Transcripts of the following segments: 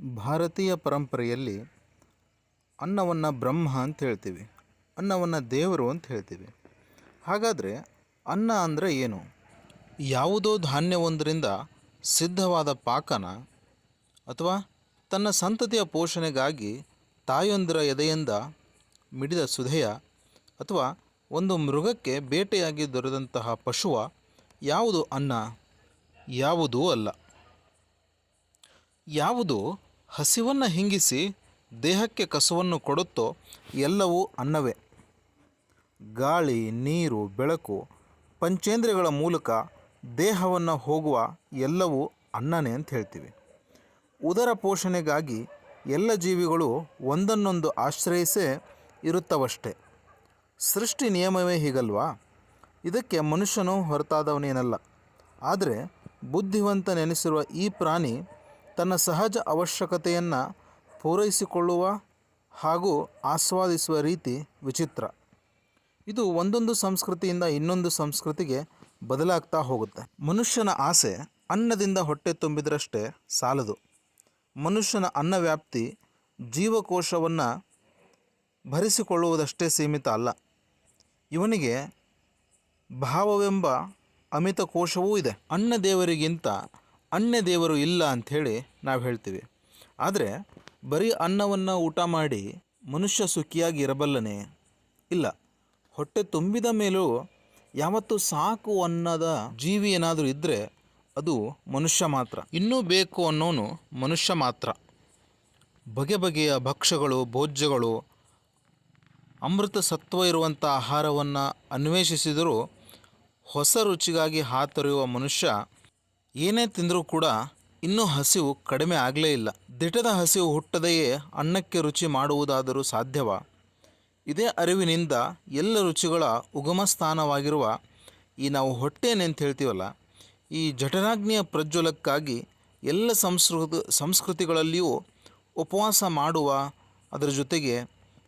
ಭಾರತೀಯ ಪರಂಪರೆಯಲ್ಲಿ ಅನ್ನವನ್ನು ಬ್ರಹ್ಮ ಅಂತ ಹೇಳ್ತೀವಿ, ಅನ್ನವನ್ನು ದೇವರು ಅಂತ ಹೇಳ್ತೀವಿ. ಹಾಗಾದರೆ ಅನ್ನ ಅಂದರೆ ಏನು? ಯಾವುದೋ ಧಾನ್ಯವೊಂದರಿಂದ ಸಿದ್ಧವಾದ ಪಾಕನ ಅಥವಾ ತನ್ನ ಸಂತತಿಯ ಪೋಷಣೆಗಾಗಿ ತಾಯೊಂದರ ಎದೆಯಿಂದ ಮಿಡಿದ ಸುಧೆಯ ಅಥವಾ ಒಂದು ಮೃಗಕ್ಕೆ ಬೇಟೆಯಾಗಿ ದೊರೆದಂತಹ ಪಶುವ? ಯಾವುದು ಅನ್ನ? ಯಾವುದೂ ಅಲ್ಲ. ಯಾವುದು ಹಸಿವನ್ನು ಹಿಂಗಿಸಿ ದೇಹಕ್ಕೆ ಕಸುವನ್ನು ಕೊಡುತ್ತೋ ಎಲ್ಲವೂ ಅನ್ನವೇ. ಗಾಳಿ, ನೀರು, ಬೆಳಕು, ಪಂಚೇಂದ್ರಿಯಗಳ ಮೂಲಕ ದೇಹವನ್ನು ಹೋಗುವ ಎಲ್ಲವೂ ಅನ್ನನೇ ಅಂತ ಹೇಳ್ತೀವಿ. ಉದರ ಪೋಷಣೆಗಾಗಿ ಎಲ್ಲ ಜೀವಿಗಳು ಒಂದನ್ನೊಂದು ಆಶ್ರಯಿಸೇ ಇರುತ್ತವಷ್ಟೇ. ಸೃಷ್ಟಿ ನಿಯಮವೇ ಹೀಗಲ್ವಾ? ಇದಕ್ಕೆ ಮನುಷ್ಯನು ಹೊರತಾದವನೇನಲ್ಲ. ಆದರೆ ಬುದ್ಧಿವಂತನೆನಿಸಿರುವ ಈ ಪ್ರಾಣಿ ತನ್ನ ಸಹಜ ಅವಶ್ಯಕತೆಯನ್ನು ಪೂರೈಸಿಕೊಳ್ಳುವ ಹಾಗೂ ಆಸ್ವಾದಿಸುವ ರೀತಿ ವಿಚಿತ್ರ. ಇದು ಒಂದೊಂದು ಸಂಸ್ಕೃತಿಯಿಂದ ಇನ್ನೊಂದು ಸಂಸ್ಕೃತಿಗೆ ಬದಲಾಗ್ತಾ ಹೋಗುತ್ತೆ. ಮನುಷ್ಯನ ಆಸೆ ಅನ್ನದಿಂದ ಹೊಟ್ಟೆ ತುಂಬಿದ್ರಷ್ಟೇ ಸಾಲದು. ಮನುಷ್ಯನ ಅನ್ನ ವ್ಯಾಪ್ತಿ ಜೀವಕೋಶವನ್ನು ಭರಿಸಿಕೊಳ್ಳುವುದಷ್ಟೇ ಸೀಮಿತ ಅಲ್ಲ. ಇವನಿಗೆ ಭಾವವೆಂಬ ಅಮಿತ ಕೋಶವೂ ಇದೆ. ಅನ್ನ ದೇವರಿಗಿಂತ ಅನ್ಯ ದೇವರು ಇಲ್ಲ ಅಂಥೇಳಿ ನಾವು ಹೇಳ್ತೀವಿ. ಆದರೆ ಬರೀ ಅನ್ನವನ್ನು ಊಟ ಮಾಡಿ ಮನುಷ್ಯ ಸುಖಿಯಾಗಿ ಇರಬಲ್ಲನೇ? ಇಲ್ಲ. ಹೊಟ್ಟೆ ತುಂಬಿದ ಮೇಲೂ ಯಾವತ್ತೂ ಸಾಕು ಅನ್ನದ ಜೀವಿ ಏನಾದರೂ ಇದ್ದರೆ ಅದು ಮನುಷ್ಯ ಮಾತ್ರ. ಇನ್ನೂ ಬೇಕು ಅನ್ನೋನು ಮನುಷ್ಯ ಮಾತ್ರ. ಬಗೆ ಬಗೆಯ ಭಕ್ಷ್ಯಗಳು, ಭೋಜ್ಯಗಳು, ಅಮೃತ ಸತ್ವ ಇರುವಂಥ ಆಹಾರವನ್ನು ಅನ್ವೇಷಿಸಿದರೂ ಹೊಸ ರುಚಿಗಾಗಿ ಹಾತೊರೆಯುವ ಮನುಷ್ಯ ಏನೇ ತಿಂದರೂ ಕೂಡ ಇನ್ನೂ ಹಸಿವು ಕಡಿಮೆ ಆಗಲೇ ಇಲ್ಲ. ದಿಟದ ಹಸಿವು ಹುಟ್ಟದೆಯೇ ಅನ್ನಕ್ಕೆ ರುಚಿ ಮಾಡುವುದಾದರೂ ಸಾಧ್ಯವಾ? ಇದೇ ಅರಿವಿನಿಂದ ಎಲ್ಲ ರುಚಿಗಳ ಉಗಮ ಸ್ಥಾನವಾಗಿರುವ ಈ ನಾವು ಹೊಟ್ಟೆನೆ ಅಂತ ಹೇಳ್ತೀವಲ್ಲ, ಈ ಜಠರಾಗ್ನಿಯ ಪ್ರಜ್ವಲಕ್ಕಾಗಿ ಎಲ್ಲ ಸಂಸ್ಕೃತಿಗಳಲ್ಲಿಯೂ ಉಪವಾಸ ಮಾಡುವ, ಅದರ ಜೊತೆಗೆ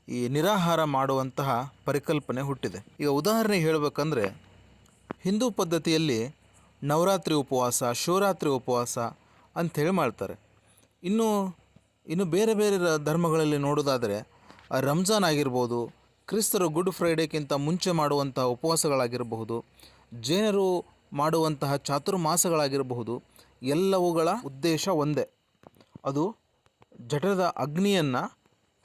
ಈ ನಿರಾಹಾರ ಮಾಡುವಂತಹ ಪರಿಕಲ್ಪನೆ ಹುಟ್ಟಿದೆ. ಈಗ ಉದಾಹರಣೆ ಹೇಳಬೇಕಂದ್ರೆ, ಹಿಂದೂ ಪದ್ಧತಿಯಲ್ಲಿ ನವರಾತ್ರಿ ಉಪವಾಸ, ಶಿವರಾತ್ರಿ ಉಪವಾಸ ಅಂಥೇಳಿ ಮಾಡ್ತಾರೆ. ಇನ್ನು ಬೇರೆ ಬೇರೆ ಧರ್ಮಗಳಲ್ಲಿ ನೋಡೋದಾದರೆ ರಂಜಾನ್ ಆಗಿರ್ಬೋದು, ಕ್ರಿಸ್ತರು ಗುಡ್ ಫ್ರೈಡೇಕ್ಕಿಂತ ಮುಂಚೆ ಮಾಡುವಂತಹ ಉಪವಾಸಗಳಾಗಿರಬಹುದು, ಜೈನರು ಮಾಡುವಂತಹ ಚಾತುರ್ಮಾಸಗಳಾಗಿರಬಹುದು, ಎಲ್ಲವುಗಳ ಉದ್ದೇಶ ಒಂದೇ. ಅದು ಜಠರದ ಅಗ್ನಿಯನ್ನು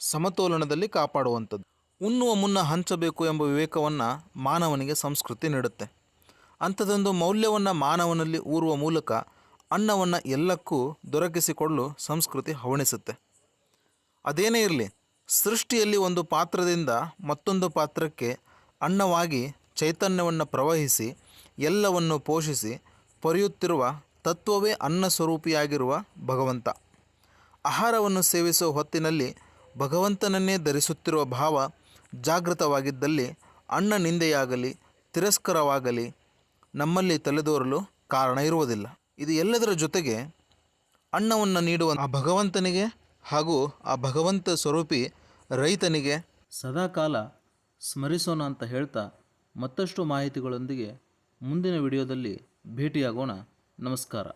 ಸಮತೋಲನದಲ್ಲಿ ಕಾಪಾಡುವಂಥದ್ದು. ಉಣ್ಣುವ ಮುನ್ನ ಹಂಚಬೇಕು ಎಂಬ ವಿವೇಕವನ್ನು ಮಾನವನಿಗೆ ಸಂಸ್ಕೃತಿ ನೀಡುತ್ತೆ. ಅಂಥದ್ದೊಂದು ಮೌಲ್ಯವನ್ನು ಮಾನವನಲ್ಲಿ ಊರುವ ಮೂಲಕ ಅನ್ನವನ್ನು ಎಲ್ಲಕ್ಕೂ ದೊರಕಿಸಿಕೊಳ್ಳಲು ಸಂಸ್ಕೃತಿ ಹವಣಿಸುತ್ತೆ. ಅದೇನೇ ಇರಲಿ, ಸೃಷ್ಟಿಯಲ್ಲಿ ಒಂದು ಪಾತ್ರದಿಂದ ಮತ್ತೊಂದು ಪಾತ್ರಕ್ಕೆ ಅನ್ನವಾಗಿ ಚೈತನ್ಯವನ್ನು ಪ್ರವಹಿಸಿ ಎಲ್ಲವನ್ನು ಪೋಷಿಸಿ ಪೊರೆಯುತ್ತಿರುವ ತತ್ವವೇ ಅನ್ನ ಸ್ವರೂಪಿಯಾಗಿರುವ ಭಗವಂತ. ಆಹಾರವನ್ನು ಸೇವಿಸುವ ಹೊತ್ತಿನಲ್ಲಿ ಭಗವಂತನನ್ನೇ ಧರಿಸುತ್ತಿರುವ ಭಾವ ಜಾಗೃತವಾಗಿದ್ದಲ್ಲಿ ಅನ್ನ ನಿಂದೆಯಾಗಲಿ ತಿರಸ್ಕಾರವಾಗಲಿ ನಮ್ಮಲ್ಲಿ ತಲೆದೋರಲು ಕಾರಣ ಇರುವುದಿಲ್ಲ. ಇದು ಎಲ್ಲದರ ಜೊತೆಗೆ ಅನ್ನವನ್ನು ನೀಡುವ ಆ ಭಗವಂತನಿಗೆ ಹಾಗೂ ಆ ಭಗವಂತ ಸ್ವರೂಪಿ ರೈತನಿಗೆ ಸದಾಕಾಲ ಸ್ಮರಿಸೋಣ ಅಂತ ಹೇಳ್ತಾ, ಮತ್ತಷ್ಟು ಮಾಹಿತಿಗಳೊಂದಿಗೆ ಮುಂದಿನ ವಿಡಿಯೋದಲ್ಲಿ ಭೇಟಿಯಾಗೋಣ. ನಮಸ್ಕಾರ.